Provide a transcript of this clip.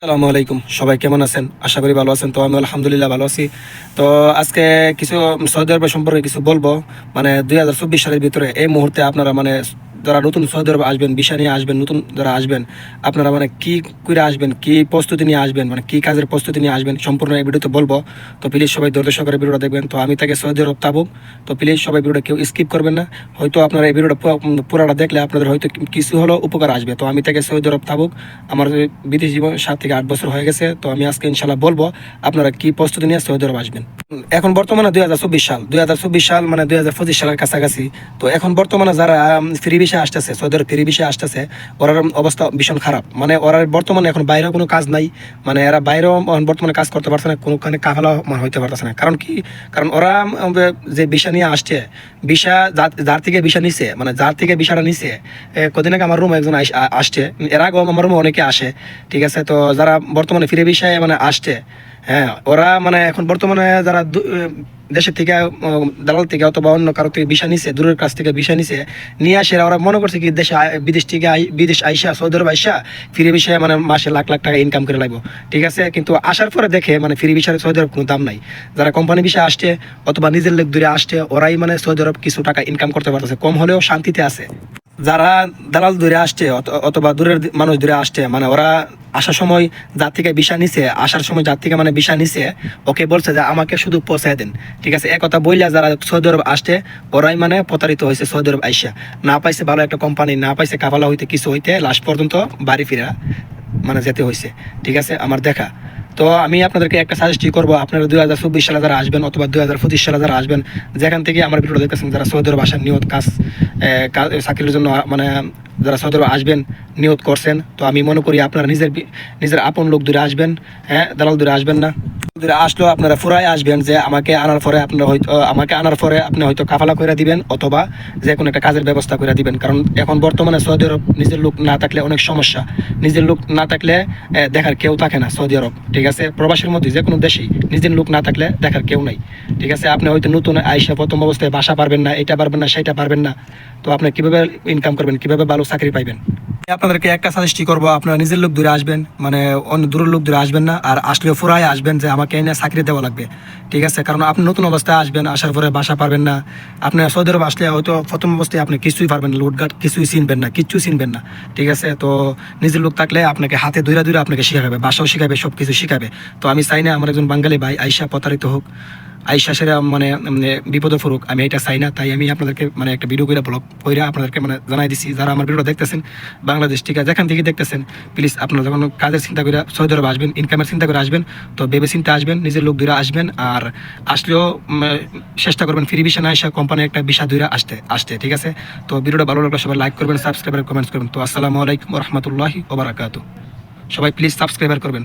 আসসালামু আলাইকুম, সবাই কেমন আছেন? আশা করি ভালো আছেন। তো আমি আলহামদুলিল্লাহ ভালো আছি। তো আজকে কিছু সৌদি আরব সম্পর্কে কিছু বলবো। 2024 সালের ভিতরে এই মুহূর্তে আপনারা যারা নতুন সৌদি আরব আসবেন, ভিসা নিয়ে আসবেন, নতুন যারা আসবেন, আপনারা কি করে আসবেন, কি প্রস্তুতি নিয়ে আসবেন, কি কাজের প্রস্তুতি নিয়ে আসবেন, সম্পূর্ণ এই ভিডিওতে বলবো। তো প্লিজ সবাই ধৈর্য সহকারে ভিডিওটা দেখবেন। তো আমি তাকে সৌদি আরব তাবুক। তো প্লিজ সবাই ভিডিওটা কেউ স্কিপ করবেন না। হয়তো আপনারা এই ভিডিওটা পুরোটা দেখলে আপনাদের হয়তো কিছু হলো উপকার আসবে। তো আমি তাকে সৌদি আরব তাবুক। আমার বিদেশ জীবন 7 থেকে 8 বছর হয়ে গেছে। তো আমি আজকে ইনশাল্লাহ বলবো আপনারা কি প্রস্তুতি নিয়ে সৌদি আরব আসবেন। এখন বর্তমানে 2024 সাল 2025 সালের কাছাকাছি। তো এখন বর্তমানে যারা ফ্রি ভিসা আসতেছে, সৌদি আরব ফ্রি ভিসা আসতেছে, ওরার অবস্থা ভীষণ খারাপ। ওরা বর্তমানে এখন বাইরেও কোনো কাজ নাই। এরা বাইরেও বর্তমানে কাজ করতে পারছে না, কোনোখানে কাফালা হইতে পারতেছে না। কারণ কি? কারণ ওরা যে ভিসা নিয়ে আসছে, ভিসা যার থেকে ভিসা নিছে, যার থেকে ভিসাটা নিছে, কদিন আগে আমার রুমে একজন আসছে। এর আগেও আমার রুমে অনেকে আসে। ঠিক আছে। তো যারা বর্তমানে ফিরে ভিসায় আসছে, হ্যাঁ, ওরা এখন বর্তমানে যারা দেশের থেকে দালাল থেকে অথবা অন্য কারো থেকে ভিসা নিছে, দূরের কাছ থেকে ভিসা নিছে, নিয়ে আসে ওরা মনে করছে কি বিদেশ থেকে বিদেশ আইসা, সৌদি আরব আইসা ফ্রি ভিসায় মাসে লাখ লাখ টাকা ইনকাম করে লাগবো। ঠিক আছে। কিন্তু আসার পরে দেখে ফ্রি ভিসার সৌদি আরব কোনো দাম নাই। যারা কোম্পানি ভিসা আসছে অথবা নিজের লোক দূরে আসছে, ওরাই সৌদি আরব কিছু টাকা ইনকাম করতে পারতেছে, কম হলেও শান্তিতে আছে। যারা দালাল দূরে আসছে অথবা দূরের মানুষ দূরে আসছে, ওরা আসার সময় যার থেকে ভিসা নিছে, আসার সময় যার থেকে ভিসা নিছে, ওকে বলছে যে আমাকে শুধু পৌঁছায় দেন। ঠিক আছে। একথা বললে যারা সৌদি আরব আসছে, ওরাই প্রতারিত হয়েছে। সৌদি আরব আইসা না পাইছে ভালো একটা কোম্পানি, না পাইছে কাফালা হইতে, কিছু হইতে, লাস্ট পর্যন্ত বাড়ি ফিরা যেতে হয়েছে। ঠিক আছে, আমার দেখা। তো আমি আপনাদেরকে একটা সাজেস্টই করবো, আপনারা 2024 সালে যারা আসবেন অথবা 2025 সালে যারা আসবেন, যেখান থেকে আমার ভিডিও দেখতেছেন, যারা সৌদি আরব আসার নিয়ত চাকরির জন্য যারা সৌদি আরব আসবেন নিয়ত করছেন, তো আমি মনে করি আপনারা নিজের আপন লোক দূরে আসবেন। হ্যাঁ, দালাল দূরে আসবেন না। দূরে আসলেও আপনারা ফুরাই আসবেন যে আমাকে আনার পরে আপনি হয়তো কাফালা করে দিবেন অথবা যে কোনো একটা কাজের ব্যবস্থা করে দিবেন। কারণ এখন বর্তমানে সৌদি আরব নিজের লোক না থাকলে অনেক সমস্যা। নিজের লোক না থাকলে দেখার কেউ থাকে না সৌদি আরব। ঠিক আছে। প্রবাসের মধ্যে যে কোনো দেশেই নিজের লোক না থাকলে দেখার কেউ নাই। ঠিক আছে। আপনি হয়তো নতুন আইসা প্রথম অবস্থায় বাসা পারবেন না, এটা পারবেন না, সেটা পারবেন না। তো আপনি কিভাবে ইনকাম করবেন, কিভাবে ভালো চাকরি পাইবেন? আপনাদেরকে একটা সাজেস্টই করবো, আপনারা নিজের লোক দূরে আসবেন, অন্য দূরের লোক দূরে আসবেন না। আর আসলেও ফুরাই আসবেন যে আমাকে এনে চাকরি দেওয়া লাগবে। ঠিক আছে। কারণ আপনি নতুন অবস্থায় আসবেন, আসার পরে বাসা পারবেন না। আপনি সৌদি আরব আসলে হয়তো প্রথম অবস্থায় আপনি কিছুই পারবেন না, লুটঘাট কিছুই চিনবেন না, কিচ্ছু চিনবেন না। ঠিক আছে। তো নিজের লোক থাকলে আপনাকে হাতে ধরে ধরে আপনাকে শিখাবে, বাসাও শিখাবে, সব কিছু শিখাবে। তো আমি চাই না আমার একজন বাঙালি ভাই আইসা প্রতারিত হোক, আইসা সেরা বিপদে পড়ুক। আমি এটা চাই না। তাই আমি আপনাদেরকে একটা ভিডিও করে ব্লগ করে আপনাদেরকে জানাই দিচ্ছি, যারা আমার ভিডিওটা দেখতেছেন বাংলাদেশ থেকে যেখান থেকে দেখতেছেন, প্লিজ আপনারা যখন কাজের চিন্তা করে সৌদি আরব আসবেন, ইনকামের চিন্তা করে আসবেন, তো ভেবে চিন্তা আসবেন, নিজের লোক দূরে আসবেন। আর আসলেও চেষ্টা করবেন ফ্রি ভিসা না আসা, কোম্পানির একটা ভিসা দূরে আসতে। ঠিক আছে। তো ভিডিওটা ভালো লাগলে সবাই লাইক করবেন, সাবস্ক্রাইব কমেন্টস করবেন। তো আসসালামু আলাইকুম ওয়া রাহমাতুল্লাহি ওয়া বারাকাতুহু। সবাই প্লিজ সাবস্ক্রাইব করবেন।